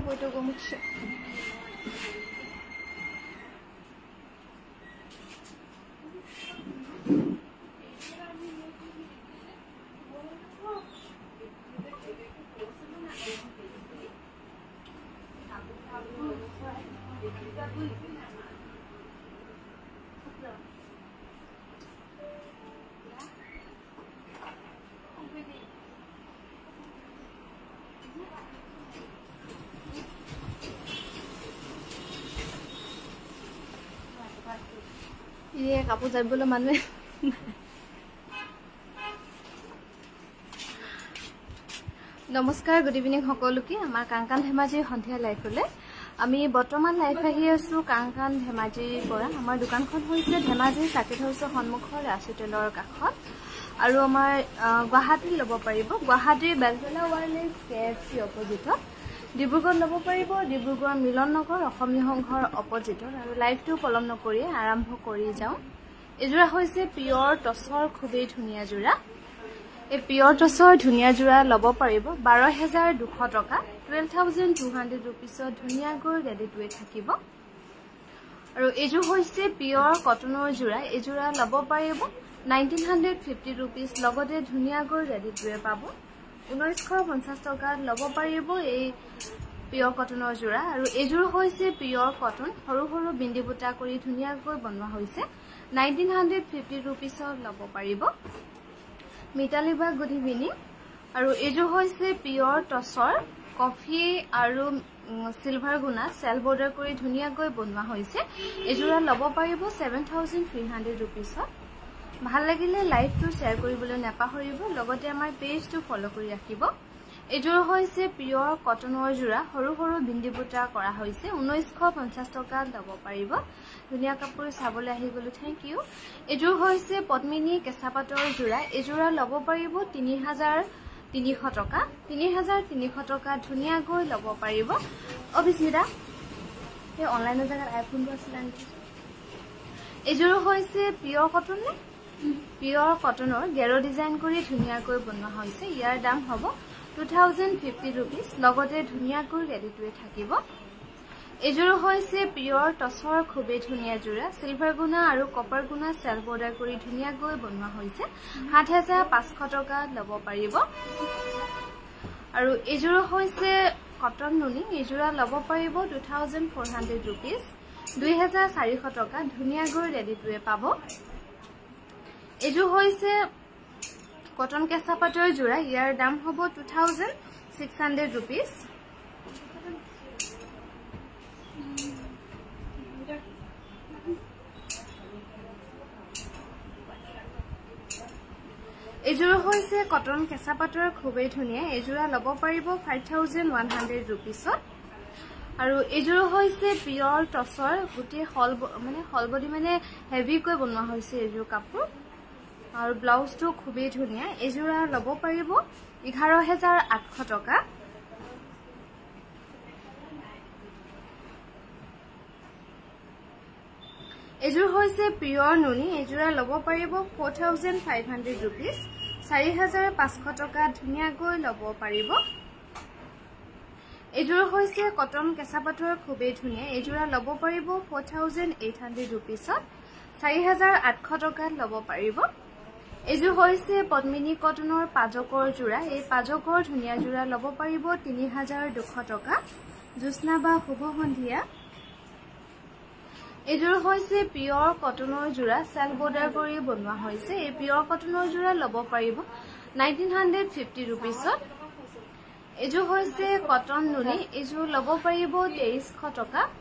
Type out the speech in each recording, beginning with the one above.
বইটো গমুছে ये कापूर जाबिबले मानुहे नमस्कार good evening सकलोके आमार कांकान धेमाजी सन्धिया लाइफले आमी बर्तमान लाइफ आहि आसु कांकान धेमाजीर পৰা आमार दुकानখন হৈছে धेमाजी साकेट हाउसर सन्मुखर रासुटेলৰ কাষত আৰু আমাৰ গুৱাহাটী লব পাৰিব গুৱাহাটীৰ বেলতলা ওয়াৰলেস কেএফসি অপজিটত ডিব্ৰুগড় লব পাৰিব ডিব্ৰুগড় মিলন নগৰ অসমীয়া সংঘৰ অপজিটত আৰু লাইভটো পলম নকৰি আৰম্ভ কৰি যাও এজোৰা হৈছে পিয়ৰ টছৰ খুবেই ধুনিয়া জোৰা এই পিয়ৰ টছৰ ধুনিয়া জোৰা লব পাৰিব 12200 টকা 12200 रुपीसত ধুনিয়া গৰ ৰেডিটুৱে থাকিব আৰু এজো হৈছে পিয়ৰ কটনৰ জোৰা এজোৰা লব পাৰিব 1950 रुपीस লগতে ধুনিয়া গৰ ৰেডিটুৱে পাব 1950 টকা লব পাৰিব এই পিয়ৰ কটনৰ জোৰা আৰু এজোৰ হৈছে পিয়ৰ কটন সৰু সৰু বিন্দি বুটা কৰি ধুনিয়াকৈ বনোৱা হৈছে 1950 रुपीसত লব পাৰিব মিতালিবা গুড ইভিনিং আৰু এজোৰ হৈছে পিয়ৰ টছৰ কফি আৰু সিলভাৰ গুনা সেল বৰ্ডাৰ কৰি ধুনিয়াকৈ বনোৱা হৈছে এজোৰা লব পাৰিব 7300 रुपीसত ভাল লাগিলে লাইভটো শেয়াৰ কৰিবলৈ নাপাহৰিব লগতে আমাৰ পেজটো ফলো কৰি ৰাখিব এজোৰ হৈছে পিয়ৰ কটনৰ জোৰা সৰু সৰু বিন্দি বুটা কৰা হৈছে 1950 টকা লব পাৰিব ধুনিয়া কাপোৰ চাবলৈ আহি গলো থ্যাংক ইউ এজোৰ হৈছে পদ্মিনী কেঁচাপাতৰ জোৰা এজোৰা লব পাৰিব 3300 টকা 3300 টকা ধুনিয়া গৈ লব পাৰিব অবিস্মিতা এই অনলাইনৰ জাগাত আইফোনটো আছিল এজোৰ হৈছে পিয়ৰ কটন নে পিয়ৰ কটনৰ গেৰো ডিজাইন কৰি ধুনিয়াকৈ বনোৱা হৈছে ইয়াৰ দাম হ'ব 2050 रुपीस লগতে ধুনিয়াকৈ ৰেডিটুৱে থাকিব এজোৰ হৈছে পিয়ৰ টছৰ খুবেই ধুনিয়া জোৰা সিলভাৰ গুনা আৰু কপাৰ গুনা সেল বৰ্ডাৰ কৰি ধুনিয়াকৈ বনোৱা হৈছে 7500 টকা লব পাৰিব আৰু এজোৰ হৈছে কটন নুনি এজোৰা লব পাৰিব 2400 रुपीस 2400 টকা ধুনিয়াকৈ ৰেডিটুৱে পাব এজোৰ হৈছে কটন কেঁচাপাতৰ জোৰা ইয়াৰ দাম হ'ব 2600 रुपीस এজোৰ হৈছে কটন কেঁচাপাতৰ খুবেই ধুনিয়া এজোৰা লব পাৰিব 5100 रुपीसত আৰু এজোৰ হৈছে পিয়ৰ টছৰ গুটি হলবডি মানে হেভি কৈ বনোৱা হৈছে এজোৰ কাপোৰ আৰু ব্লাউজটো খুবেই ধুনিয়া এজোৰা লব পাৰিব 11800 টকা এজোৰ হৈছে পিয়ৰ নুনি এজোৰা লব পাৰিব 4500 रुपीस 4500 টকা ধুনিয়াকৈ লব পাৰিব এজোৰ হৈছে কটন কেঁচাপাতৰ খুবেই ধুনিয়া এজোৰা লব পাৰিব 4800 रुपीसত 4800 টকা লব পাৰিব এজোৰ হৈছে পদ্মিনী কটনৰ পাজকৰ জোৰা এই পাজকৰ ধুনিয়া জোৰা লব পাৰিব 3200 টকা জুসনা বা শুভ সন্ধিয়া এজোৰ হৈছে পিয়ৰ কটনৰ জোৰা সেল বৰ্ডাৰ কৰি বনোৱা হৈছে এই পিয়ৰ কটনৰ জোৰা লব পাৰিব 1950 रुपीसত এজোৰ হৈছে কটন নুনি এজোৰ লব পাৰিব 2300 টকা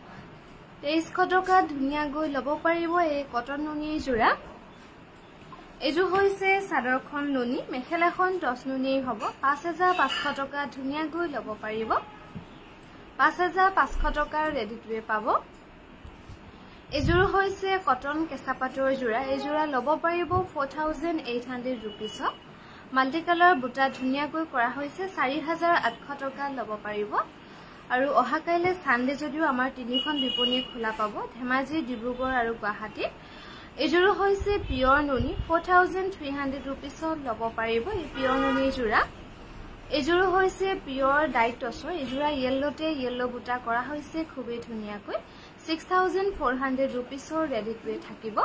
2300 টকা ধুনিয়াকৈ লব পাৰিব এই কটন নুনিৰ জোৰা এজোৰ হৈছে সাদৰখন নুনি মেখেলাখন টছ নুনি হ'ব 5500 টকা ধুনিয়াকৈ লব পাৰিব 5500 টকাৰ ৰেডিটুৱে পাব এজোৰ হৈছে কটন কেঁচাপাতৰ জোৰা এজোৰা লব পাৰিব 4800 रुपीसত মাল্টি কালাৰ বুটা ধুনিয়াকৈ কৰা হৈছে 4800 টকা লব পাৰিব আৰু অহা কাইলে সানডে যদিও আমাৰ তিনিখন বিপণী খোলা পাব ধেমাজি ডিব্ৰুগড় আৰু গুৱাহাটী এজোৰ হৈছে পিয়ৰ নুনি 4300 रुपीसত লব পাৰিব এই পিয়ৰ নুনি জোৰা এযোৰ হৈছে পিওৰ ডাইট টছৰ এযোৰা ইয়েলোতে ইয়েলো বুটা কৰা হৈছে খুবেই ধুনীয়াকৈ 6400 रुपीसৰ ৰেডি টু থাকিব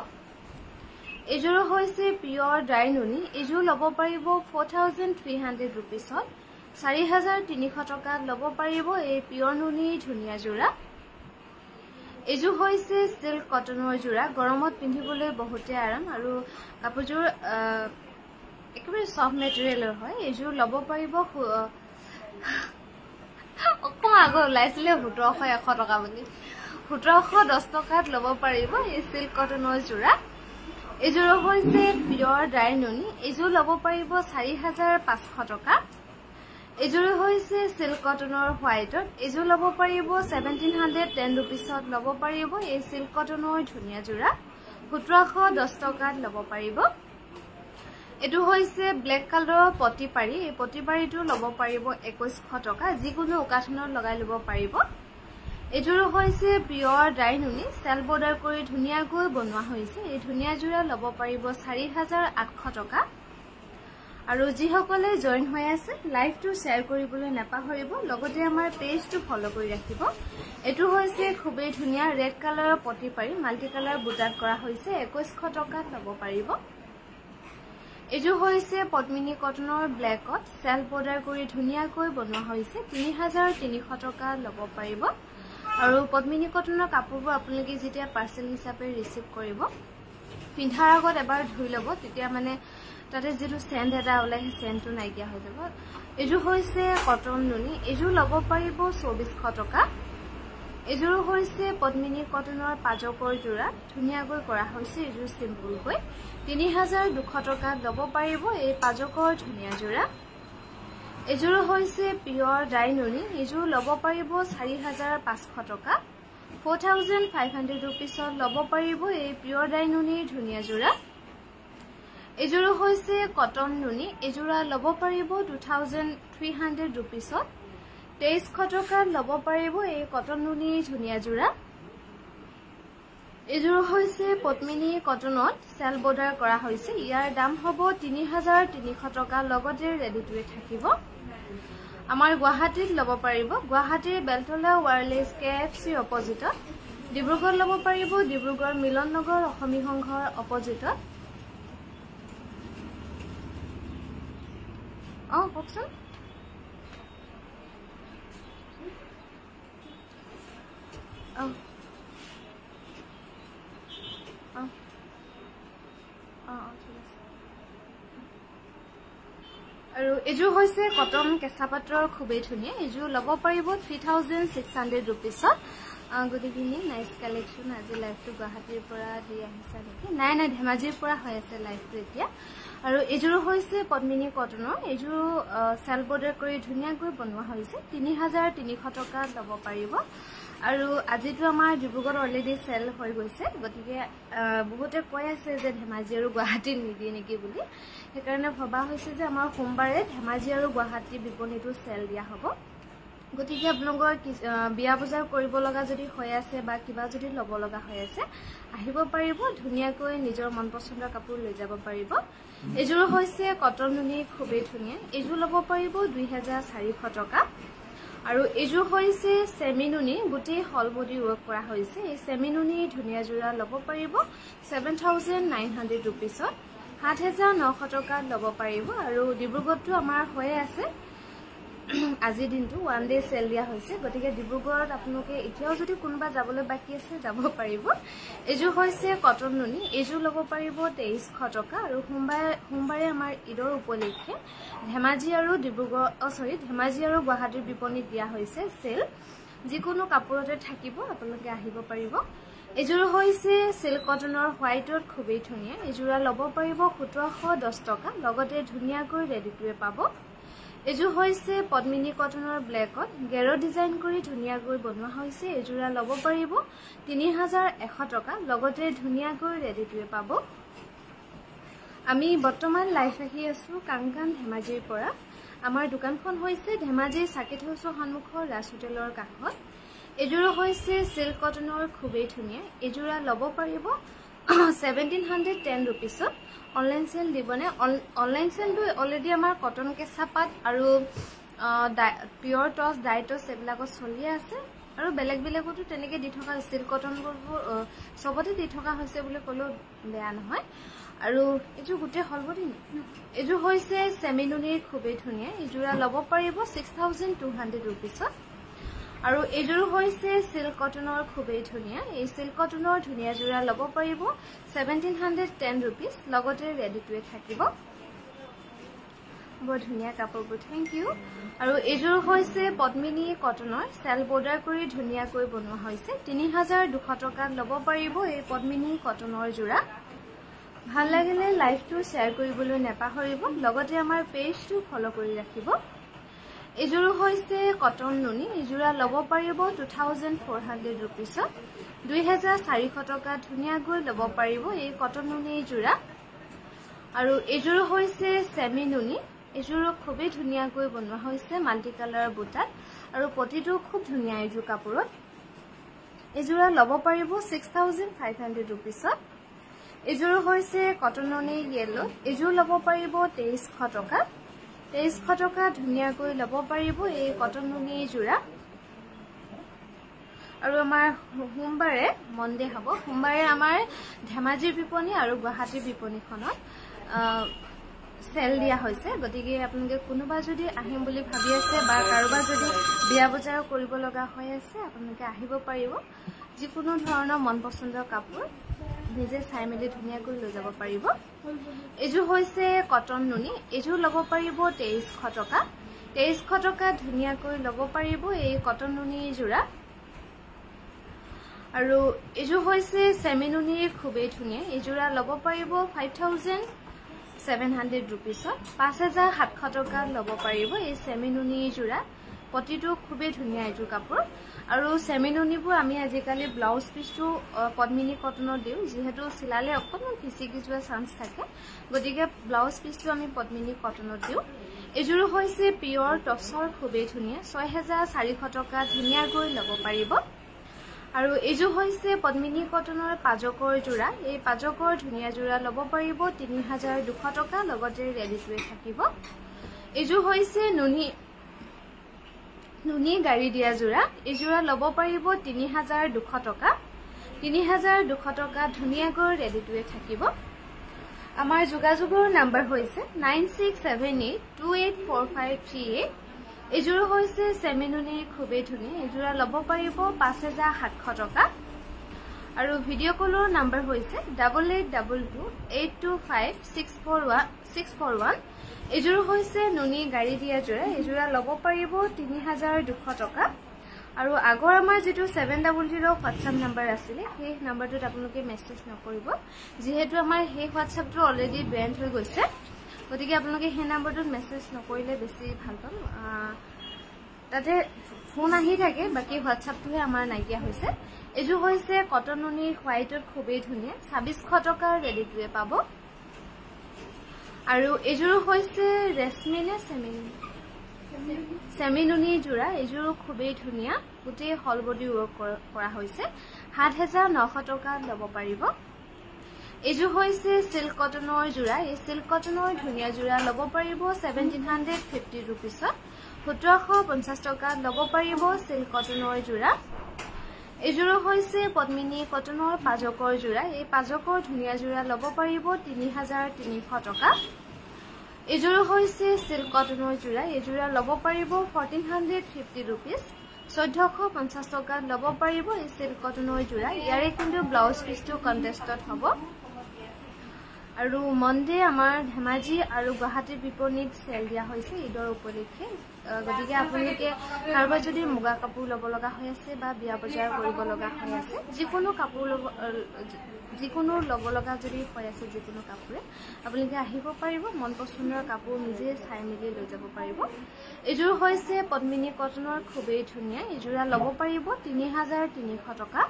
এযোৰ হৈছে পিওৰ ড্ৰাই নুনি এযোৰ লব পাৰিব 4300 रुपीसত 4300 টকা লব পাৰিব এই পিওৰ নুনি ধুনীয়া জোৰা এযোৰ হৈছে সিল্ক কটনৰ জোৰা গৰমত পিন্ধিবলৈ বহুতে আৰাম আৰু কাপোৰযোৰ একেবাৰে সফট মেটেৰিয়েলৰ হয় এযোৰ লব পাৰিব অকম আগৰ ওলাইছিলে 1700 টকা বুলি 1710 টকাত লব পাৰিব এই সিল্ক কটনৰ জোৰা এযোৰ হৈছে পিওৰ ড্ৰাই নুনি এযোৰ লব পাৰিব 4500 টকা এযোৰ হৈছে সিল্ক কটনৰ হোৱাইটত এযোৰ লব পাৰিব 1710 रुपीसত লব পাৰিব এই সিল্ক কটনৰ ধুনীয়া জোৰা 1710 টকাত লব পাৰিব এটো হৈছে ব্ল্যাক কালাৰৰ পটিপাৰি এই পটিপাৰিটো লব পাৰিব 2100 টকা যিকোনো ওকাশনত লগাই লব পাৰিব এযোৰ হৈছে পিওৰ ড্ৰাই নুনি সেল বৰ্ডাৰ কৰি ধুনীয়াকৈ বনোৱা হৈছে এই ধুনীয়া জোৰা লব পাৰিব 4800 টকা আৰু যিসকলে জয়েন হৈ আছে লাইভটো শেয়াৰ কৰিবলৈ নাপাহৰিব লগতে আমাৰ পেজটো ফলো কৰি ৰাখিব এটো হৈছে খুবেই ধুনীয়া ৰেড কালাৰৰ পটিপাৰি মাল্টি কালাৰ বুটাত কৰা হৈছে 2100 টকাত লব পাৰিব এযোৰ হৈছে পদ্মিনী কটনৰ ব্ল্যাকত সেল বৰ্ডাৰ কৰি ধুনীয়াকৈ বনোৱা হৈছে 3300 টকা লব পাৰিব আৰু পদ্মিনী কটনৰ কাপোৰবোৰ আপোনালোকে যেতিয়া পাৰ্সেল হিচাপে ৰিসিভ কৰিব পিন্ধাৰ আগত এবাৰ ধুই লব তেতিয়া মানে তাতে যেটো সেন্ট এটা ওলাই সেন্টটো নাইকিয়া হৈ যাব এযোৰ হৈছে কটন নুনি এযোৰ লব পাৰিব 2400 টকা এযোৰ হৈছে পদ্মিনী কটনৰ পাজকৰ জোৰা ধুনীয়াকৈ কৰা হৈছে এযোৰ সিম্পল কৈ 3200 টকা লব পাৰিব এই পাজকৰ ধুনীয়া জোৰা এযোৰ হৈছে পিওৰ ড্ৰাই নুনি এযোৰ লব পাৰিব 4500 টকা 4500 रुपीसত লব পাৰিব এই পিওৰ ড্ৰাই নুনিৰ ধুনীয়া জোৰা এযোৰ হৈছে কটন নুনি এযোৰা লব পাৰিব 2300 रुपीसত 2300 টকা লব পাৰিব এই কটন নুনিৰ ধুনীয়া জোৰা এযোৰ হৈছে পদ্মিনী কটনত সেল বৰ্ডাৰ কৰা হৈছে ইয়াৰ দাম হ'ব 3300 টকা লগতে ৰেডি টু থাকিব আমাৰ গুৱাহাটীত লব পাৰিব গুৱাহাটীৰ বেলতলা ওয়াৰলেছ কেএফসি অপজিটত ডিব্ৰুগড় লব পাৰিব ডিব্ৰুগড় মিলন নগৰ অসমী সংঘৰ অপজিটত কওকচোন আৰু এযোৰ হৈছে কটন কেঁচা পাটৰ খুবেই ধুনীয়া এযোৰ লব পাৰিব 3600 रुपीसত গুড ইভিনিং নাইস কালেকশন আজি লাইভটো গুৱাহাটীৰ পৰা দি আহিছা নেকি নাই নাই ধেমাজিৰ পৰা হৈ আছে লাইভটো এতিয়া আৰু এযোৰ হৈছে পদ্মিনী কটনৰ এযোৰ সেল বৰ্ডাৰ কৰি ধুনীয়াকৈ বনোৱা হৈছে 3300 টকা লব পাৰিব আৰু আজিটো আমাৰ ডিব্ৰুগড় অলৰেডি সেল হৈ গৈছে গতিকে বহুতে কৈ আছে যে ধেমাজি আৰু গুৱাহাটী নিদিয়ে নেকি বুলি সেইকাৰণে ভবা হৈছে যে আমাৰ সোমবাৰে ধেমাজি আৰু গুৱাহাটী বিপণীটো সেল দিয়া হ'ব গতিকে আপোনালোকৰ বিয়া বজাৰ কৰিব লগা যদি হৈ আছে বা কিবা যদি লব লগা হৈ আছে আহিব পাৰিব ধুনীয়াকৈ নিজৰ মন পছন্দৰ কাপোৰ লৈ যাব পাৰিব এযোৰ হৈছে কটন নুনি খুবেই ধুনীয়া এযোৰ লব পাৰিব 2400 টকা আৰু এযোৰ হৈছে সেমি নুনি গুটি হল বডি ওয়াৰ্ক কৰা হৈছে এই সেমি নুনি ধুনীয়া জোৰা লব পাৰিব 7900 रुपीसত 7900 টকা লব পাৰিব আৰু ডিব্ৰুগড়টো আমাৰ হৈ আছে আজি দিনটো ওয়ান ডে সেল দিয়া হৈছে গতিকে ডিব্ৰুগড়ত আপোনালোকে এতিয়াও যদি কোনোবা যাবলৈ বাকি আছে যাব পাৰিব এযোৰ হৈছে কটন নুনি এযোৰ লব পাৰিব 2300 টকা আৰু সোমবাৰে আমাৰ ঈদৰ উপলক্ষে ধেমাজি আৰু ডিব্ৰুগড় ধেমাজি আৰু গুৱাহাটীৰ বিপণীত দিয়া হৈছে সেল যিকোনো কাপোৰতে থাকিব আপোনালোকে আহিব পাৰিব এযোৰ হৈছে সিল্ক কটনৰ হোৱাইটত খুবেই ধুনীয়া এযোৰা লব পাৰিব 1710 টকা লগতে ধুনীয়াকৈ ৰেডি টুৱে পাব এযোৰ হৈছে পদ্মিনী কটনৰ ব্ল্যাকত গেৰো ডিজাইন কৰি ধুনীয়াকৈ বনোৱা হৈছে এযোৰা লব পাৰিব 3100 টকা লগতে ধুনীয়াকৈ ৰেডি টুৱে পাব আমি বৰ্তমান লাইভ আহি আছো কাংকান ধেমাজিৰ পৰা আমাৰ দোকানখন হৈছে ধেমাজি সাকেত হাউছৰ সন্মুখৰ ৰাজ হোটেলৰ কাষত এযোৰ হৈছে সিল্ক কটনৰ খুবেই ধুনীয়া এযোৰা লব পাৰিব 1710 rupees অনলাইন সেল দিবনে অনলাইন সেলটো অলৰেডি আমাৰ কটন কেঁচা পাট আৰু পিওৰ টস ডাইটস এবিলাকো চলি আছে আৰু বেলেগ বেলেগতো তেনেকে দি থকা সিল্ক কটন সবতে দি থকা হৈছে বুলি কলো বেয়া নহয় আৰু এজু গুটে হলবডি এজু হৈছে সেমিনুনিৰ খুবেই ধুনিয়া এজুৰা লব পাৰিব 6200 rupees আৰু এজুৰ হৈছে সিল্ক কটনৰ খুবেই ধুনিয়া এই সিল্ক কটনৰ ধুনিয়া জুৰা লব পাৰিব 1710 rupees লগতে ৰেডি টু থাকিব বহুত ধুনিয়া কাপোৰবোৰ থ্যাংক ইউ আৰু এজুৰ হৈছে পদ্মিনী কটনৰ সেল বৰ্ডাৰ কৰি ধুনিয়াকৈ বনোৱা হৈছে 3200 টকাত লব পাৰিব এই পদ্মিনী কটনৰ জুৰা ভাল লাগিলে লাইভটো শেয়াৰ কৰিবলৈ নেপাহৰিব লগতে আমাৰ পেজটো ফলো কৰি ৰাখিব এজুৰ হৈছে কটন নুনি এজুৰা লব পাৰিব 2400 rupees 2400 টকা ধুনিয়াকৈ লব পাৰিব এই কটন নুনি জুৰা আৰু এজুৰ হৈছে সেমি নুনি এজুৰ খুবেই ধুনিয়াকৈ বনোৱা হৈছে মাল্টি কালাৰ বুটাত আৰু পটিটো খুব ধুনিয়া এজু কাপোৰত এজুৰা লব পাৰিব 6500 rupees এজুৰ হৈছে কটন নুনি ইয়েলো এজুৰ লব পাৰিব 2300 টকা 2300 টকা ধুনিয়াকৈ লব পাৰিব এই কটন নুনি জুৰা আৰু আমাৰ সোমবাৰে মনডে হ'ব সোমবাৰে আমাৰ ধেমাজিৰ বিপণী আৰু গুৱাহাটীৰ বিপণীখনত সেল দিয়া হৈছে গতিকে আপোনালোকে কোনোবা যদি আহিম বুলি ভাবি আছে বা কাৰোবাৰ যদি বিয়া বজাৰ কৰিব লগা হৈ আছে আপোনালোকে আহিব পাৰিব যিকোনো ধৰণৰ মন পছন্দৰ কাপোৰ নিজে চাই মেলি ধুনিয়াকৈ লৈ যাব পাৰিব এজু হৈছে কটন নুনি এজু লব পাৰিব 2300 টকা 2300 টকা ধুনিয়াকৈ লব পাৰিব এই কটন নুনি জুৰা আৰু এজু হৈছে সেমি নুনিৰ খুবেই ধুনিয়া এজুৰা লব পাৰিব 5700 rupees 5700 টকা লব পাৰিব এই সেমি নুনি জুৰা পটিটো খুবেই ধুনিয়া এজু কাপোৰ আৰু সেমি নুনিবোৰ আমি আজিকালি ব্লাউজ পিছটো পদ্মিনী কটনৰ দিও যেহেতু সিলালে অকণমান ফিসিকি যোৱা চান্স থাকে গতিকে ব্লাউজ পিছটো আমি পদ্মিনী কটনৰ দিও এজুৰ হৈছে পিওৰ টসৰ খুবেই ধুনিয়া 6400 টকা ধুনিয়াকৈ লব পাৰিব আৰু এজু হৈছে পদ্মিনী কটনৰ পাজকৰ জোৰা এই পাজকৰ ধুনিয়া জোৰা লব পাৰিব 3200 টকা লগতে ৰেডি টু থাকিব এজু হৈছে নুনি গাড়ী দিয়া জোৰা এজোৰা লব পাৰিব 3200 টকা 3200 টকা ধুনিয়াকৈ ৰেডি টু থাকিব আমাৰ যোগাযোগৰ নম্বৰ হৈছে 9678284538 এজোৰা হৈছে সেমিনুনি খুবেই ধুনিয়া এজোৰা লব পাৰিব 5700 টকা আৰু ভিডিও কলৰ নম্বৰ হৈছে 8822825641 এজোৰা হৈছে নুনি গাড়ী দিয়া জোৰা এজোৰা লব পাৰিব 3200 টকা আৰু আগৰ আমাৰ যেটো 700 WhatsApp নম্বৰ আছিল সেই নম্বৰটোত আপোনালোকে মেছেজ নকৰিব যেহেতু আমাৰ সেই WhatsAppটো অলৰেডি বেন্ড হৈ গৈছে গতিকে আপোনালোকে সেই নম্বৰটোত মেছেজ নকৰিলে বেছি ভাল পাম তাতে ফোন আহি থাকে বাকি WhatsAppটোহে আমাৰ নাইকিয়া হৈছে এজু হৈছে কটন নুনি হোৱাইটত খুবেই ধুনিয়া 2600 টকা ৰেডি টুৱে পাব আৰু এজুৰ হৈছে ৰেশমিনে সেমিনুনি জোৰা এজুৰ খুবেই ধুনিয়া গুটে হল বডি ওয়াৰ্ক কৰা হৈছে 7900 টকা লব পাৰিব এজু হৈছে সিল্ক কটনৰ জোৰা এই সিল্ক কটনৰ ধুনিয়া জোৰা লব পাৰিব 1750 rupees 1750 টকা লব পাৰিব সিল্ক কটনৰ জোৰা এজুৰ হৈছে পদ্মিনী কটনৰ পাজকৰ জোৰা এই পাজকৰ ধুনিয়া জোৰা লব পাৰিব 3300 টকা এজুৰ হৈছে সিল্ক কটনৰ জোৰা এজোৰা লব পাৰিব 1450 rupees 1450 টকা লব পাৰিব এই সিল্ক কটনৰ জোৰা ইয়াৰে কিন্তু ব্লাউজ পিছটো কন্টেস্টত হ'ব আৰু মনডে আমাৰ ধেমাজি আৰু গুৱাহাটীৰ বিপণীত সেল দিয়া হৈছে ঈদৰ উপলক্ষে গতিকে আপোনালোকে কাৰোবাৰ যদি মুগা কাপোৰ লব লগা হৈ আছে বা বিয়া বজাৰ কৰিব লগা হৈ আছে যিকোনো কাপোৰ যিকোনো লব লগা যদি হৈ আছে যিকোনো কাপোৰে আপোনালোকে আহিব পাৰিব মন পছন্দৰ কাপোৰ নিজে চাই মেলি লৈ যাব পাৰিব এজোৰ হৈছে পদ্মিনী কটনৰ খুবেই ধুনিয়া এজোৰা লব পাৰিব 3300 টকা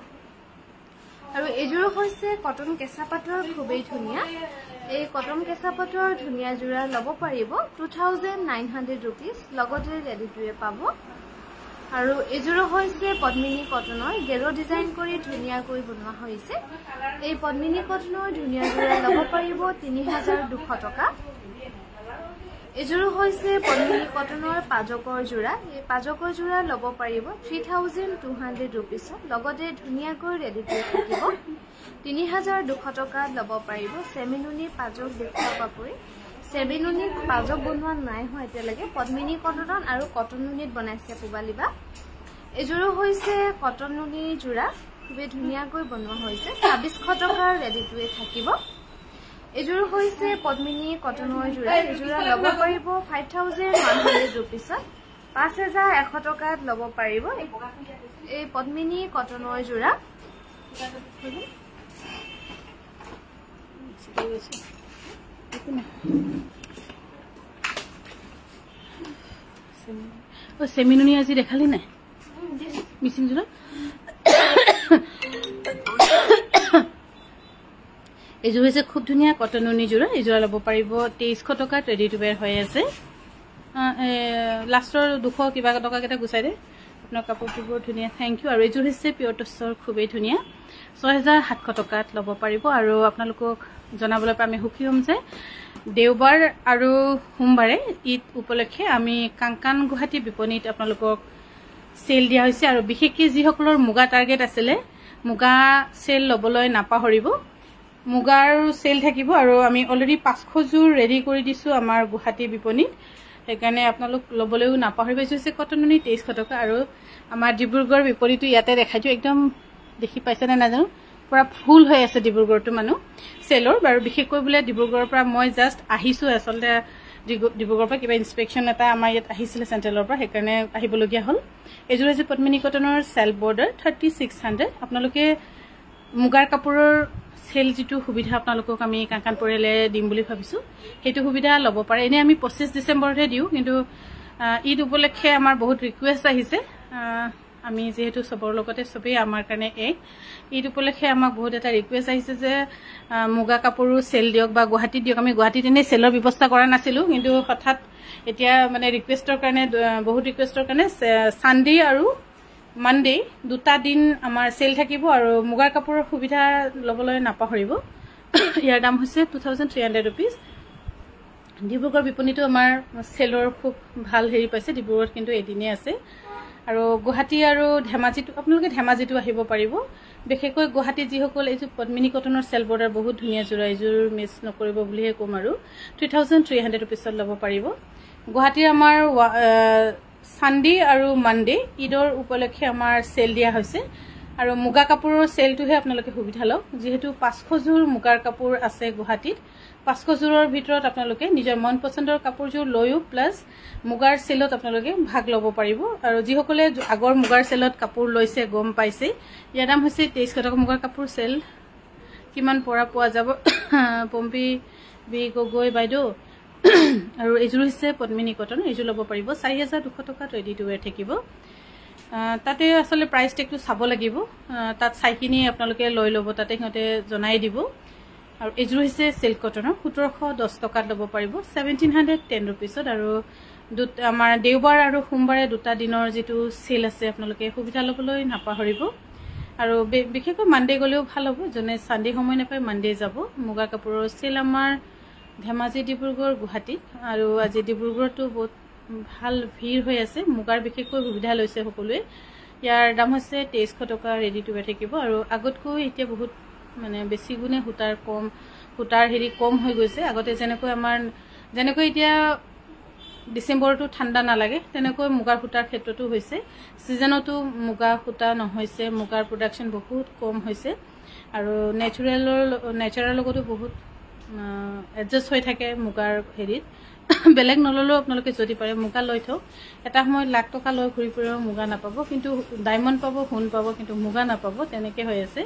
আৰু এজোৰ হৈছে কটন কেঁচা পাটৰ খুবেই ধুনিয়া এই কটন কেঁচা পাটৰ ধুনিয়া জোৰা লব পাৰিব 2900 rupees লগতে ৰেডি টুৱে পাব আৰু এযোৰ হৈছে পদ্মিনী কটনৰ গেৰো ডিজাইন কৰি ধুনীয়াকৈ বনোৱা হৈছে এই পদ্মিনী কটনৰ ধুনীয়া যোৰা ল'ব পাৰিব ৩২০০ টকা এযোৰ হৈছে পদ্মিনী কটনৰ পাজকৰ যোৰা এই পাজকৰ যোৰা ল'ব পাৰিব ৩২০০ ৰুপিছত লগতে ধুনীয়াকৈ ৰেডি কৰি থাকিব ৩২০০ টকা ল'ব পাৰিব চেমিনুনি পাজক দেখুৱা পাপৰি চেমিনুনি পাজক বনোৱা নাই হয় এতিয়ালৈকে পদ্মিনী কটন আৰু কটন নুনিত বনাইছে পুবালিবা এযোৰ হৈছে কটন নুনি যোৰা খুবেই ধুনীয়াকৈ বনোৱা হৈছে ২৬০০ টকাৰ ৰেডি কৰি থাকিব এযোৰ হৈছে পদ্মিনী কটনৰ যোৰা এযোৰা ল'ব পাৰিব ৫১০০ ৰুপিছত ৫১০০ টকাত ল'ব পাৰিব এই পদ্মিনী কটনৰ যোৰা সেমিনুনি আজি দেখালি নাই মিচিং যোৰা এযোৰ হৈছে খুব ধুনীয়া কটন নুনি যোৰা এযোৰা ল'ব পাৰিব ২৩০০ টকাত ৰেডি টু বেয়াৰ হৈ আছে লাষ্টৰ ২০০ কিবা টকা কেইটা গুচাই দে আপোনাৰ কাপোৰটো বৰ ধুনীয়া থেংক ইউ আৰু এযোৰ হৈছে পিয়ৰ টচৰ খুবেই ধুনীয়া ৬৭০০ টকাত ল'ব পাৰিব আৰু আপোনালোকক জনাবলৈ পাই আমি সুখী হ'ম যে দেওবাৰ আৰু সোমবাৰে ঈদ উপলক্ষে আমি কাংকান গুৱাহাটী বিপণীত আপোনালোকক সেল দিয়া হৈছে আৰু বিশেষকৈ যিসকলৰ মুগা টাৰ্গেট আছিলে মুগা সেল ল'বলৈ নাপাহৰিব মুগাৰ সেল থাকিব আৰু আমি অলৰেডি ৫০০ যোৰ ৰেডি কৰি দিছো আমাৰ গুৱাহাটী বিপণীত সেইকাৰণে আপোনালোক ল'বলৈও নাপাহৰিব হৈছে কটন নুনি ২৩০০ টকা আৰু আমাৰ ডিব্ৰুগড় বিপণীটো ইয়াতে দেখাইছো একদম দেখি পাইছেনে নাজানো পুৰা ফুল হৈ আছে ডিব্ৰুগড়টো মানুহ সেলৰ বাৰু বিশেষকৈ বোলে ডিব্ৰুগড়ৰ পৰা মই জাষ্ট আহিছো আসলতে ডিব্ৰুগড়ৰ পৰা কিবা ইনস্পেকচন এটা আমাৰ ইয়াত আহিছিলে চেণ্ট্ৰেলৰ পৰা সেইকাৰণে আহিবলগীয়া হ'ল এযোৰ হৈছে পদ্মিনী কটনৰ সেল বৰ্ডাৰ ৩৬০০ আপোনালোকে মুগাৰ কাপোৰৰ সেল যিটো সুবিধা আপোনালোকক আমি কাংকান পৰিয়ালে দিম বুলি ভাবিছো সেইটো সুবিধা ল'ব পাৰে এনে আমি ২৫ ডিচেম্বৰতে দিও কিন্তু ঈদ উপলক্ষে আমাৰ বহুত ৰিকুৱেষ্ট আহিছে আমি যেহেতু সবৰ লগতে সবেই আমাৰ কাৰণে ঈদ উপলক্ষে আমাক বহুত এটা ৰিকুৱেষ্ট আহিছে যে মুগা কাপোৰো সেল দিয়ক বা গুৱাহাটীত দিয়ক আমি গুৱাহাটীত এনে সেলৰ ব্যৱস্থা কৰা নাছিলো কিন্তু হঠাৎ এতিয়া মানে ৰিকুৱেষ্টৰ কাৰণে বহুত ৰিকুৱেষ্টৰ কাৰণে সানডে আৰু মানডে দুটা দিন আমাৰ সেল থাকিব আৰু মুগাৰ কাপোৰৰ সুবিধা ল'বলৈ নাপাহৰিব ইয়াৰ দাম হৈছে 2300 ৰুপিজ ডিব্ৰুগড় বিপণীটো আমাৰ সেলৰ খুব ভাল হেৰি পাইছে ডিব্ৰুগড়ত কিন্তু এদিনে আছে আৰু গুৱাহাটী আৰু ধেমাজিটো আপোনালোকে ধেমাজিটো আহিব পাৰিব বিশেষকৈ গুৱাহাটী যিসকল এইযোৰ পদ্মিনী কটনৰ সেল বৰ্ডাৰ বহুত ধুনীয়া যোৰা এইযোৰ মিছ নকৰিব বুলিহে ক'ম আৰু 3300 ৰুপিছত ল'ব পাৰিব গুৱাহাটীৰ আমাৰ সানডে আৰু মানডে ঈদৰ উপলক্ষে আমাৰ সেল দিয়া হৈছে আৰু মুগা কাপোৰৰ সেলটোহে আপোনালোকে সুবিধা লওক যেহেতু ৫০০ যোৰ মুগাৰ কাপোৰ আছে গুৱাহাটীত ৫০০ যোৰৰ ভিতৰত আপোনালোকে নিজৰ মন পছন্দৰ কাপোৰযোৰ লৈও প্লাস মুগাৰ সেলত আপোনালোকে ভাগ ল'ব পাৰিব আৰু যিসকলে আগৰ মুগাৰ সেলত কাপোৰ লৈছে গম পাইছে ইয়াৰ দাম হৈছে ২৩০০ টকা মুগাৰ কাপোৰ সেল কিমান পৰা পোৱা যাব পম্পি বি গগৈ বাইদেউ আৰু এযোৰ হৈছে পদ্মিনী কটন এযোৰ ল'ব পাৰিব ৪২০০ টকাত ৰেডি টু ৱেৰ থাকিব তাতে আসলে প্ৰাইস টেগটো চাব লাগিব তাত চাইকিনি আপোনালোকে লৈ ল'ব তাতে সিহঁতে জনাই দিব আৰু এযোৰ হৈছে সিল্ক কটনৰ ১৭১০ টকাত ল'ব পাৰিব 1710 ৰুপিছত আৰু আমাৰ দেওবাৰ আৰু সোমবাৰে দুটা দিনৰ যেটো সেল আছে আপোনালোকে সুবিধা ল'বলৈ নাপাহৰিব আৰু বিশেষকৈ মানডে গলেও ভাল হ'ব জনে সানডে সময় নাপায় মানডে যাব মুগা কাপোৰৰ সেল আমাৰ ধেমাজি ডিব্ৰুগড় গুৱাহাটীত আৰু আজি ডিব্ৰুগড়তো বহুত ভাল ভিৰ হৈ আছে মুগাৰ বিশেষকৈ সুবিধা লৈছে সকলোৱে ইয়াৰ দাম হৈছে ২৩০০ টকা ৰেডি টু ৱেৰ থাকিব আৰু আগতকৈ এতিয়া বহুত মানে বেছি গুণে হুটাৰ হেৰি কম হৈ গৈছে আগতে যেনেকৈ এতিয়া ডিসেম্বৰটো ঠাণ্ডা নালাগে তেনেকৈ মুগাৰ হুটাৰ ক্ষেত্ৰটো হৈছে সিজনতো মুগা হুটা নহৈছে মুগাৰ প্ৰডাকশন বহুত কম হৈছে আৰু নেচাৰেলৰ লগতো বহুত এডজাস্ট হৈ থাকে মুগাৰ হেৰিত বেলেগ নললেও আপোনালোকে যদি পাৰে মুগা লৈ থওক এটা সময় লাখ টকা লৈ ঘূৰি ফুৰিব মুগা নাপাব কিন্তু ডায়মণ্ড পাব সোণ পাব কিন্তু মুগা নাপাব তেনেকৈ হৈ আছে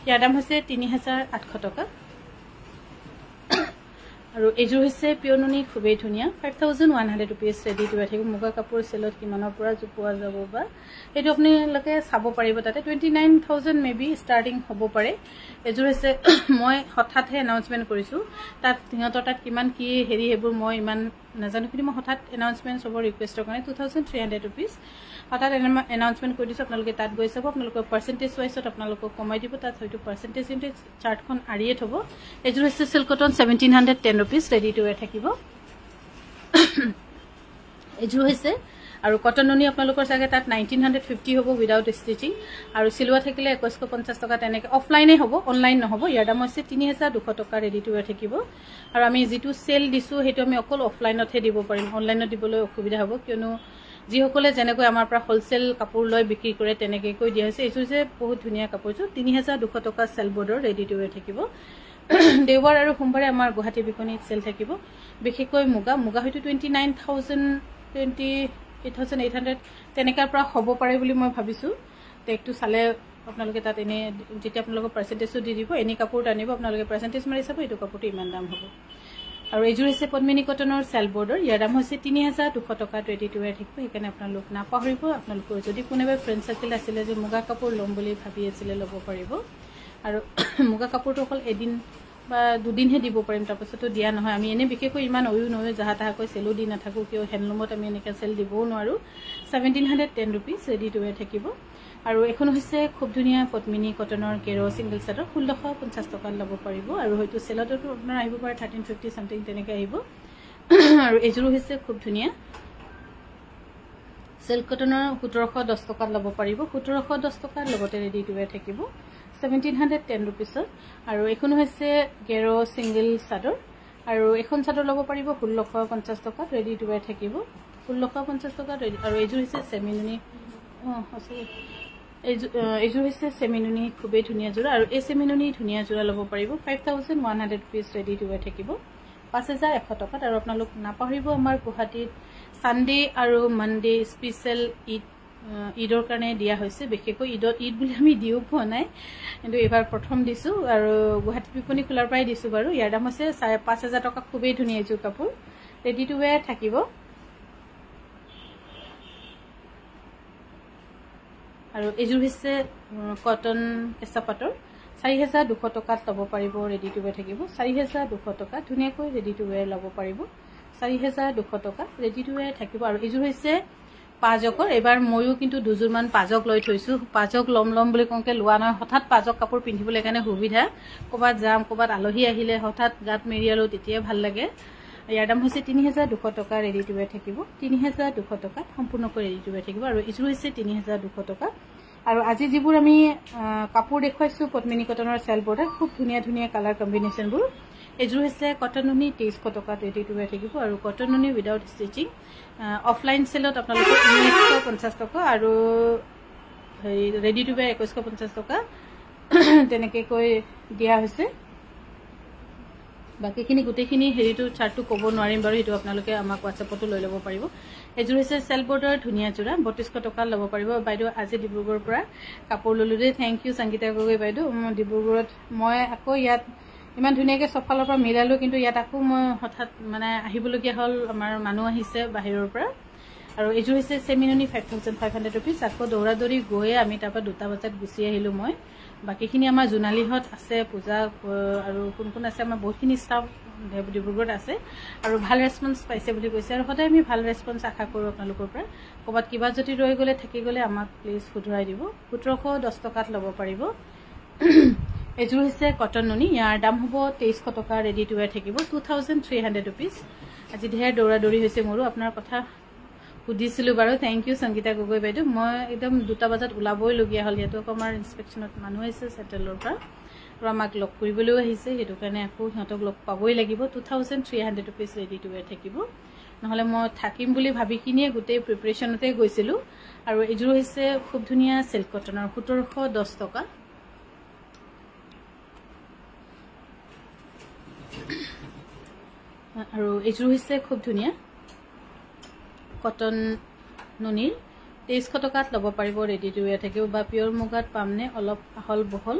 ইয়াৰ দাম হৈছে ৩৮০০ টকা আৰু এযোৰ হৈছে পিয়ৰ নুনি খুবেই ধুনীয়া 5100 ৰুপিজ ৰেডি টু ৱেৰ থাকিব মুগা কাপোৰ সেলত কিমানৰ পৰা পোৱা যাব বা এইটো আপোনালোকে চাব পাৰিব তাতে 29000 মেবি ষ্টাৰ্টিং হ'ব পাৰে এযোৰ হৈছে মই হঠাৎহে এনাউন্সমেন্ট কৰিছো তাত সিহঁতৰ তাত কিমান কি হেৰি হেবোৰ মই ইমান নাজানো কিন্তু মই হঠাৎ এনাউন্সমেণ্ট চবৰ ৰিকুৱেষ্টৰ কাৰণে 2300 ৰুপিজ হঠাৎ এনাউন্সমেণ্ট কৰি দিছোঁ আপোনালোকে তাত গৈ চাব আপোনালোকৰ পাৰ্চেণ্টেজ ৱাইজত আপোনালোকক কমাই দিব তাত হয়তো পাৰ্চেণ্টেজ চাৰ্টখন আৰিয়ে থ'ব এইযোৰ হৈছে silk cotton 1710 rupees ready to ৱেৰ থাকিব এইযোৰ হৈছে আৰু কটন নুনি আপোনালোকৰ চাগে তাত 1950 হ'ব উইদাউট ষ্টিচিং আৰু চিলোৱা থাকিলে 2150 টকা তেনেকৈ অফলাইনে হ'ব অনলাইন নহ'ব ইয়াৰ দাম হৈছে 3200 টকা ৰেডি টু ৱেৰ থাকিব আৰু আমি যিটো চেল দিছোঁ সেইটো আমি অকল অফলাইনতহে দিব পাৰিম অনলাইনত দিবলৈ অসুবিধা হ'ব কিয়নো যিসকলে যেনেকৈ আমাৰ পৰা হোলচেল কাপোৰ লৈ বিক্ৰী কৰে তেনেকৈ কৈ দিয়া হৈছে এইযোৰ যে বহুত ধুনীয়া কাপোৰযোৰ 3200 টকা চেল বৰ্ডৰ ৰেডি টু ৱেৰ থাকিব দেওবাৰ আৰু সোমবাৰে আমাৰ গুৱাহাটী বিপণীত চেল থাকিব বিশেষকৈ মুগা হয়তো 28,800 তেনেকাৰ পৰা হ'ব পাৰে বুলি মই ভাবিছোঁ টেগটো চালে আপোনালোকে তাত এনে যেতিয়া আপোনালোকৰ পাৰ্চেণ্টেজটো দি দিব এনে কাপোৰ আনিব আপোনালোকে পাৰ্চেণ্টেজ মাৰি চাব এইটো কাপোৰটো ইমান দাম হ'ব আৰু এইযোৰ হৈছে পদ্মিনী কটনৰ চেল বৰ্ডৰ ইয়াৰ দাম হৈছে 3200 টকা ৰেডি টু ৱেৰ থাকিব সেইকাৰণে আপোনালোক নাপাহৰিব আপোনালোকৰ যদি কোনোবাই ফ্ৰেণ্ড চাৰ্কেল আছিলে যে মুগা কাপোৰ ল'ম বুলি ভাবি আছিলে ল'ব পাৰিব আৰু মুগা কাপোৰটো অকল এদিন বা দুদিনহে দিব পাৰিম তাৰপাছতো দিয়া নহয় আমি এনে বিশেষকৈ ইমান নয় যাহা তাহাকৈ চেলো দি নাথাকোঁ কিয় হেণ্ডলুমত আমি এনেকৈ চেল দিবও নোৱাৰোঁ 1710 ৰুপিজ ৰেডি টু ৱেৰ থাকিব আৰু এখন হৈছে খুব ধুনীয়া পদ্মিনী কটনৰ কেৰ ছিংগল চাদৰ 1650 টকাত ল'ব পাৰিব আৰু হয়তো চেলতো আপোনাৰ আহিব পাৰে 1350 সামথিং তেনেকৈ আহিব আৰু এইযোৰো হৈছে খুব ধুনীয়া চিল্ক কটনৰ 1710 টকাত ল'ব পাৰিব 1710 টকাৰ লগতে ৰেডি টু ৱেৰ থাকিব 1710 ৰুপিছত আৰু এখন হৈছে কেৰ ছিংগল চাদৰ আৰু এখন চাদৰ ল'ব পাৰিব 1650 টকাত ৰেডি টু ৱেৰ থাকিব 1650 টকাত আৰু এইযোৰ হৈছে চেমিনুনি এইযোৰ হৈছে চেমিনুনি খুবেই ধুনীয়া যোৰা আৰু এই চেমিনুনি ধুনীয়া যোৰা ল'ব পাৰিব 5100 ৰুপিজ ৰেডি টু ৱেৰ থাকিব 5100 টকাত আৰু আপোনালোক নাপাহৰিব আমাৰ গুৱাহাটীত সানডে আৰু মানডে স্পেচিয়েল ঈদৰ কাৰণে দিয়া হৈছে বিশেষকৈ ঈদ বুলি আমি দিও পোৱা নাই কিন্তু এবাৰ প্ৰথম দিছোঁ আৰু গুৱাহাটী বিপণী খোলাৰ পৰাই দিছোঁ বাৰু ইয়াৰ দাম হৈছে 5500 টকা খুবেই ধুনীয়া এইযোৰ কাপোৰ ৰেডি টু ৱেৰ থাকিব আৰু এইযোৰ হৈছে কটন কেঁচা পাটৰ 4200 টকাত ল'ব পাৰিব ৰেডি টু ৱেৰ থাকিব 4200 টকা ধুনীয়াকৈ ৰেডি টু ৱেৰ ল'ব পাৰিব 4200 টকা ৰেডি টু ৱেৰ থাকিব আৰু এইযোৰ হৈছে পাজকৰ এবাৰ ময়ো কিন্তু দুযোৰমান পাজক লৈ থৈছোঁ পাজক ল'ম বুলি কওঁতে লোৱা নহয় হঠাৎ পাজক কাপোৰ পিন্ধিবলৈ কাৰণে সুবিধা ক'ৰবাত যাম ক'ৰবাত আলহী আহিলে হঠাৎ গাত মেৰিয়ালোঁ তেতিয়া ভাল লাগে ইয়াৰ দাম হৈছে 3200 টকা ৰেডি টু ৱেৰ থাকিব 3200 টকাত সম্পূৰ্ণকৈ ৰেডি টু ৱেৰ থাকিব আৰু এইযোৰ হৈছে 3200 টকা আৰু আজি যিবোৰ আমি কাপোৰ দেখুৱাইছোঁ পদ্মিনী কটনৰ চেল বৰ্ডৰ খুব ধুনীয়া কালাৰ কম্বিনেশ্যনবোৰ এইযোৰ হৈছে কটন নুনি 2300 টকাত ৰেডি টু ৱেৰ থাকিব আৰু কটন নুনি উইদাউট ষ্টিচিং অফলাইন চেলত আপোনালোকৰ 1950 টকা আৰু ৰেডি টু ৱেৰ 2150 টকা তেনেকৈ কৈ দিয়া হৈছে বাকীখিনি গোটেইখিনি হেৰিটো চাৰ্টটো ক'ব নোৱাৰিম বাৰু সেইটো আপোনালোকে আমাক হোৱাটছএপতো লৈ ল'ব পাৰিব এইযোৰ হৈছে চেল বৰ্ডৰ ধুনীয়া যোৰা 3200 টকা ল'ব পাৰিব বাইদেউ আজি ডিব্ৰুগড়ৰ পৰা কাপোৰ ল'লোঁ দেই থেংক ইউ সংগীতা গগৈ বাইদেউ ডিব্ৰুগড়ত মই আকৌ ইয়াত ইমান ধুনীয়াকৈ চবফালৰ পৰা মিলালোঁ কিন্তু ইয়াত আকৌ মই হঠাৎ মানে আহিবলগীয়া হ'ল আমাৰ মানুহ আহিছে বাহিৰৰ পৰা আৰু এইযোৰ হৈছে চেমিনুনি 5500 ৰুপিজ আকৌ দৌৰি গৈয়ে আমি তাৰপৰা 2টা বজাত গুচি আহিলোঁ মই বাকীখিনি আমাৰ জোনালীহঁত আছে পূজা আৰু কোন আছে আমাৰ বহুতখিনি ষ্টাফ ডিব্ৰুগড়ত আছে আৰু ভাল ৰেছপন্স পাইছে বুলি কৈছে আৰু সদায় আমি ভাল ৰেছপন্স আশা কৰোঁ আপোনালোকৰ পৰা ক'ৰবাত কিবা যদি ৰৈ গ'লে থাকি গ'লে আমাক প্লিজ শুধৰাই দিব 1710 টকাত ল'ব পাৰিব এইযোৰ হৈছে কটন নুনি ইয়াৰ দাম হ'ব 2300 টকা ৰেডি টু ৱেৰ থাকিব 2300 ৰুপিজ আজি ঢেৰ দৌৰি হৈছে মোৰো আপোনাৰ কথা সুধিছিলোঁ বাৰু থেংক ইউ সংগীতা গগৈ বাইদেউ মই একদম 2টা বজাত ওলাবইলগীয়া হ'ল যিহেতু আমাৰ ইনস্পেকশ্যনত মানুহ আহিছে চেটেলৰ পৰা আৰু আমাক লগ কৰিবলৈও আহিছে সেইটো কাৰণে আকৌ সিহঁতক লগ পাবই লাগিব 2300 ৰুপিজ ৰেডি টু ৱেৰ থাকিব নহ'লে মই থাকিম বুলি ভাবি কিনিয়ে গোটেই প্ৰিপেৰেশ্যনতে গৈছিলোঁ আৰু এইযোৰ হৈছে খুব ধুনীয়া চিল্ক কটনৰ 1710 টকা আৰু এইযোৰ হৈছে খুব ধুনীয়া কটন নুনিৰ 2300 টকাত ল'ব পাৰিব ৰেডি টু ৱেৰ থাকিব বা পিয়ৰ মুগাত পামনে অলপ আহল বহল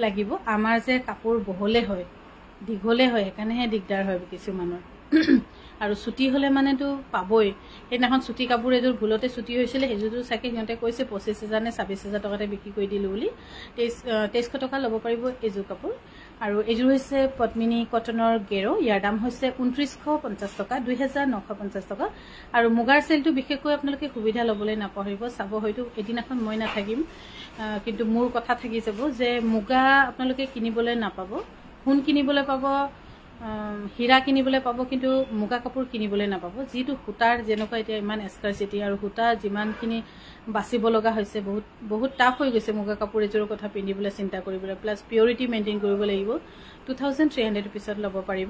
লাগিব আমাৰ যে কাপোৰ বহলে হয় দীঘলে হয় সেইকাৰণেহে দিগদাৰ হয় কিছুমানৰ আৰু ছুটি হলে মানেতো পাবই সেইদিনাখন ছুটি কাপোৰ এযোৰ ভুলতে ছুটি হৈছিলে সেইযোৰটো চাগে সিহঁতে কৈছে 25,000 নে 26,000 টকাতে বিক্ৰী কৰি দিলো বুলি 2300 টকা ল'ব পাৰিব এইযোৰ কাপোৰ আৰু এইযোৰ হৈছে পদ্মিনী কটনৰ গেৰো ইয়াৰ দাম হৈছে 2950 টকা 2950 টকা আৰু মুগাৰ চেলটো বিশেষকৈ আপোনালোকে সুবিধা ল'বলৈ নাপাহৰিব চাব হয়তো এদিনাখন মই নাথাকিম কিন্তু মোৰ কথা থাকি যাব যে মুগা আপোনালোকে কিনিবলৈ নাপাব সোণ কিনিবলৈ পাব হীৰা কিনিবলৈ পাব কিন্তু মুগা কাপোৰ কিনিবলৈ নাপাব যিটো সূতাৰ যেনেকুৱা এতিয়া ইমান স্কাৰচিটি আৰু সূতা যিমানখিনি বাচিব লগা হৈছে বহুত টাফ হৈ গৈছে মুগা কাপোৰ এযোৰৰ কথা পিন্ধিবলৈ চিন্তা কৰিবলৈ প্লাছ পিউৰিটি মেইনটেইন কৰিব লাগিব 2300 rupeesত ল'ব পাৰিব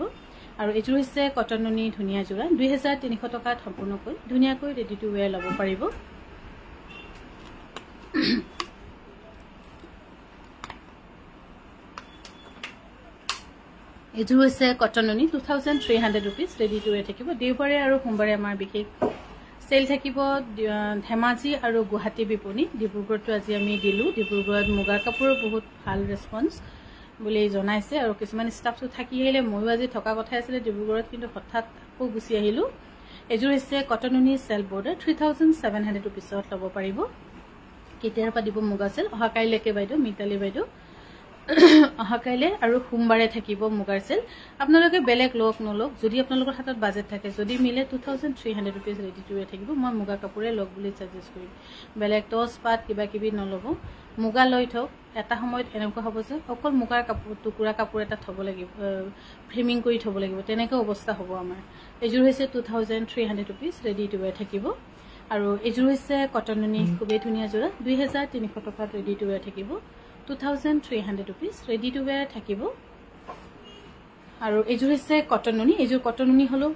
আৰু এইযোৰ হৈছে কটন নুনি ধুনীয়া যোৰা 2300 টকাত সম্পূৰ্ণকৈ ধুনীয়াকৈ ৰেডি টু ৱেৰ ল'ব পাৰিব এইযোৰ হৈছে কটন নুনি 2300 rupees ৰেডি টু ৱেৰ থাকিব দেওবাৰে আৰু সোমবাৰে আমাৰ বিশেষ সেল থাকিব ধেমাজি আৰু গুৱাহাটী বিপণী ডিব্ৰুগড়টো আজি আমি দিলো ডিব্ৰুগড়ত মুগাৰ কাপোৰৰ বহুত ভাল ৰেসপন্স বুলি জনাইছে আৰু কিছুমান ষ্টাফটো থাকি আহিলে ময়ো আজি থকা কথা আছিল ডিব্ৰুগড়ত কিন্তু হঠাৎ আকৌ গুচি আহিলো এযোৰ হৈছে কটন নুনি সেল বৰ্ডাৰ 3700 rupeesত ল'ব পাৰিব কেতিয়াৰ পৰা দিব মুগা সেল অহা কাইলৈকে বাইদেউ মিতালী বাইদেউ অহা কাইলে আৰু সোমবাৰে থাকিব মুগাৰ সেল আপোনালোকে বেলেগ লোক নলক যদি আপোনালোকৰ হাতত বাজেট থাকে যদি মিলে 2300 rupees ৰেডি টু ৱেৰ থাকিব মই মুগা কাপোৰে লওক বুলি সাজেষ্ট কৰিম বেলেগ টস পাত কিবা কিবি নলব মুগা লৈ থক এটা সময়ত এনেকুৱা হ'ব যে অকল মুগাৰ কাপোৰ টুকুৰা কাপোৰ এটা থব লাগিব ফ্ৰেমিং কৰি থব লাগিব তেনেকা অৱস্থা হ'ব আমাৰ এযোৰ হৈছে 2300 rupees ৰেডি টু ৱেৰ থাকিব আৰু এযোৰ হৈছে কটন নুনি খুবেই ধুনীয়া যোৰা 2300 টকাত ৰেডি টু ৱেৰ থাকিব 2300 rupees ৰেডি টু ৱেৰ থাকিব আৰু এইযোৰ হৈছে কটন নুনি এইযোৰ কটন নুনি হলো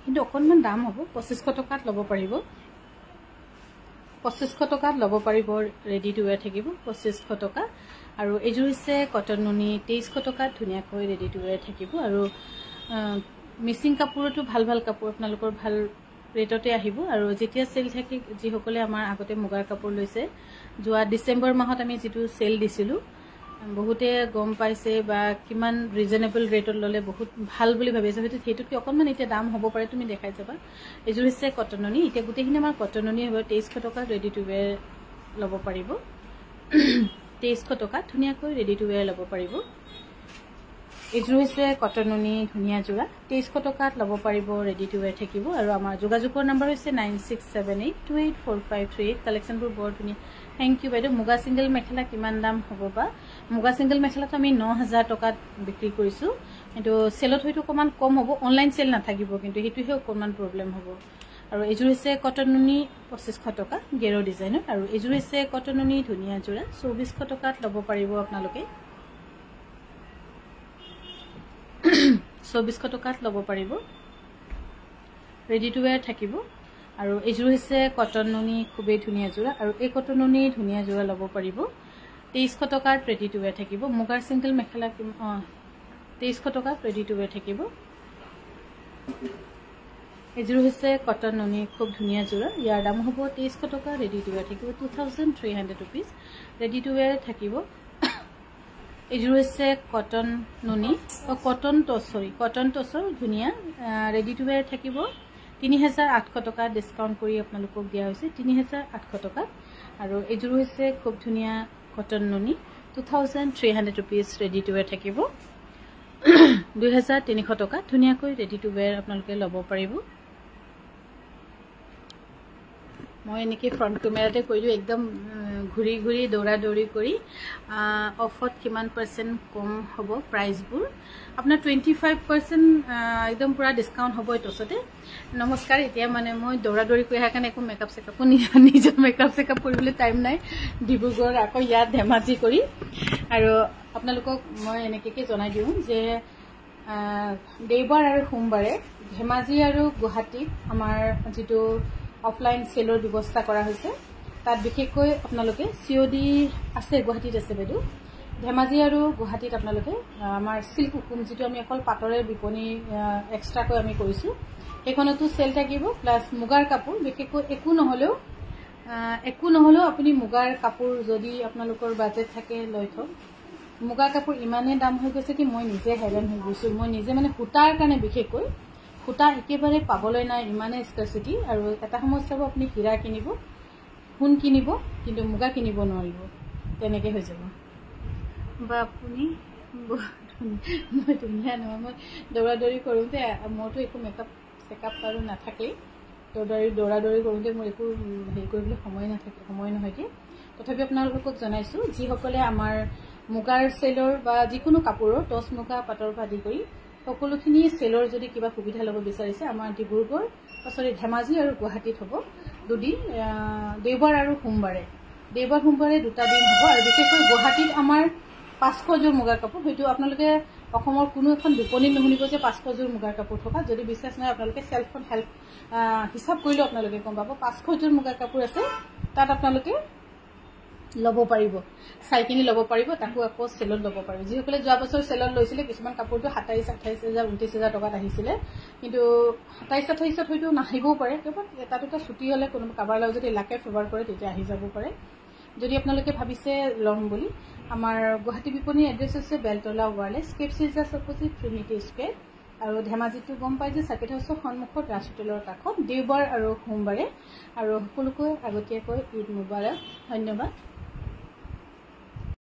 কিন্তু অকনমান দাম হ'ব 2500 টকাত ল'ব পাৰিব 2500 টকাত ল'ব পাৰিব ৰেডি টু ৱেৰ থাকিব 2500 টকা আৰু এইযোৰ হৈছে কটন নুনি 2300 টকাত ধুনীয়াকৈ ৰেডি টু ৱেৰ থাকিব আৰু মিচিং কাপোৰটো ভাল ভাল কাপোৰ আপোনালোকৰ ভাল ৰেটতে আহিব আৰু যেতিয়া সেল থাকে যিসকলে আমাৰ আগতে মুগাৰ কাপোৰ লৈছে যোৱা ডিসেম্বৰ মাহত আমি যেটো সেল দিছিলো বহুতে গম পাইছে বা কিমান ৰিজনেবল ৰেটত ললে বহুত ভাল বুলি ভাবিছে হয়তো হেতুকে অকনমান এতিয়া দাম হ'ব পাৰে তুমি দেখাই যাবা এযোৰ হৈছে কটন নুনি এতিয়া গুটেখিনি আমাৰ কটন নুনি হ'ব 2300 টকা ৰেডি টু ৱেৰ ল'ব পাৰিব 2300 টকা ধুনীয়াকৈ ৰেডি টু ৱেৰ ল'ব পাৰিব এযোৰ হৈছে কটন নুনি ধুনীয়া যোৰা 2300 টকাত ল'ব পাৰিব ৰেডি টু ৱেৰ থাকিব আৰু আমাৰ যোগাযোগৰ নম্বৰ হৈছে 9678284538 কালেকশনবোৰ বৰ ধুনীয়া থ্যাংক ইউ বাইদেউ মুগা সিঙ্গেল মেখেলা কিমান দাম হ'ব বা মুগা সিঙ্গেল মেখেলাটো আমি 9000 টকাত বিক্ৰী কৰিছো কিন্তু সেলত হয়তো অকমান কম হ'ব অনলাইন সেল নাথাকিব কিন্তু হেতুহে অকমান প্ৰবলেম হ'ব আৰু এযোৰ হৈছে কটন নুনি 2500 টকা গেৰো ডিজাইনৰ আৰু এযোৰ হৈছে কটন নুনি ধুনীয়া যোৰা 2400 টকাত ল'ব পাৰিব আপোনালোকে 2400 টকাত ল'ব পাৰিব ৰেডি টু ৱেৰ থাকিব আৰু এযোৰ হৈছে কটন নুনি খুবেই ধুনীয়া যোৰা আৰু এই কটন নুনি ধুনীয়া যোৰা ল'ব পাৰিব 2300 টকাত ৰেডি টু ৱেৰ থাকিব মুগাৰ সিঙ্গেল মেখেলা 2300 টকাত ৰেডি টু ৱেৰ থাকিব এযোৰ হৈছে কটন নুনি খুব ধুনীয়া যোৰা ইয়াৰ দাম হ'ব 2300 টকা ৰেডি টু ৱেৰ থাকিব 2300 rupees ৰেডি টু ৱেৰ থাকিব এযোৰ হৈছে কটন নুনি কটন টছৰ ধুনীয়া ৰেডি টু ৱেৰ থাকিব 3800 টকা ডিসকাউন্ট কৰি আপোনালোকক দিয়া হৈছে 3800 টকা আৰু এযোৰ হৈছে খুব ধুনীয়া কটন নুনি 2300 rupees ৰেডি টু ৱেৰ থাকিব 2300 টকা ধুনীয়াকৈ ৰেডি টু ৱেৰ আপোনালোকে ল'ব পাৰিব মই এনেকৈ ফ্ৰন্ট কেমেৰাতে কৈলো একদম ঘুৰি ঘুৰি দৌৰা দৌৰি কৰি অফত কিমান % কম হ'ব প্ৰাইসবোৰ আপোনাৰ 25% একদম পুৰা ডিসকাউন্ট হ'ব এতসতে নমস্কাৰ এতিয়া মানে মই দৌৰা দৌৰি কৰি হাকানে একো মেকআপ সেকআপ নিজৰ মেকআপ সেকআপ কৰিবলৈ টাইম নাই ডিব্ৰুগড় আকৌ ইয়াত ধেমাজি কৰি আৰু আপোনালোকক মই এনেকৈ জনাই দিওঁ যে দেওবাৰ আৰু সোমবাৰে ধেমাজি আৰু গুৱাহাটীত আমাৰ যেটো অফলাইন সেলৰ ব্যৱস্থা কৰা হৈছে তাত বিশেষকৈ আপোনালোকে সিওডি আছে গুৱাহাটীত আছে বেদু ধেমাজি আৰু গুৱাহাটীত আপোনালোকে আমাৰ সিল্ক হুকুম যেটো আমি অকল পাটৰে বিপণী এক্সট্ৰাকৈ আমি কৰিছো এখনতো সেল থাকিব প্লাস মুগাৰ কাপোৰ বিশেষকৈ একো নহলেও আপুনি মুগাৰ কাপোৰ যদি আপোনালোকৰ বাজেট থাকে লৈ থক মুগাৰ কাপোৰ ইমানে দাম হৈ গৈছে কি মই নিজে হেৰান হৈ গৈছো মই নিজে মানে হুটাৰ কাৰণে বিশেষকৈ সূতা একেবাৰে পাবলৈ নাই, ইমানে স্কাৰচিটি। আৰু এটা সময়ত চাব আপুনি হীৰা কিনিব, সোণ কিনিব, কিন্তু মুগা কিনিব নোৱাৰিব, তেনেকৈ হৈ যাব। বা আপুনি মই ধুনীয়া নহয়, মই দৌৰা দৌৰি কৰোঁতে মোৰতো একো মেকআপ চেকআপ আৰু নাথাকেই, দৌৰা দৌৰি কৰোঁতে মোৰ একো হেৰি কৰিবলৈ সময় নহয়গৈ। তথাপি আপোনালোকক জনাইছোঁ, যিসকলে আমাৰ মুগাৰ চেলৰ বা যিকোনো কাপোৰৰ টচ মুগা পাটৰ পৰা আদি কৰি সকলোখিনি চেলৰ যদি কিবা সুবিধা ল'ব বিচাৰিছে, আমাৰ ডিব্ৰুগড় ধেমাজি আৰু গুৱাহাটীত হ'ব দুদিন, দেওবাৰ আৰু সোমবাৰে। দেওবাৰ সোমবাৰে 2টা দিন হ'ব। আৰু বিশেষকৈ গুৱাহাটীত আমাৰ 500 যোৰ মুগাৰ কাপোৰ, হয়তো আপোনালোকে অসমৰ কোনো এখন বিপণীত নুশুনিব যে 500 যোৰ মুগাৰ কাপোৰ থকা। যদি বিশ্বাস নহয় আপোনালোকে চেলফোন হিচাপ কৰিলেও আপোনালোকে গম পাব 500 যোৰ মুগাৰ কাপোৰ আছে। তাত আপোনালোকে ল'ব পাৰিব, চাই কিনি ল'ব পাৰিব, তাকো আকৌ চেলত ল'ব পাৰিব। যিসকলে যোৱা বছৰ চেলত লৈছিলে, কিছুমান কাপোৰটো 27,000, 28,000, 29,000 টকাত আহিছিলে, কিন্তু 27,28,000 হয়তো নাহিবও পাৰে, কেৱল এটা দুটা ছুটি হ'লে কোনোবা কাৰোবাৰ লগত যদি লাকে ফেভাৰ কৰে তেতিয়া আহি যাব পাৰে। যদি আপোনালোকে ভাবিছে ল'ম বুলি, আমাৰ গুৱাহাটী বিপণীৰ এড্ৰেছ হৈছে বেলতলা ৱাৰলেছ, কেপ চিজাৰ্ছ অপজিট ট্ৰিনিটি স্কুৱেৰ। আৰু ধেমাজিটো গম পাই যে চাৰ্কিট হাউচৰ সন্মুখত ৰাজ হোটেলৰ কাষত, দেওবাৰ আৰু সোমবাৰে। আৰু সকলোকৈ আগতীয়াকৈ ঈদ মুবাৰক, ধন্যবাদ।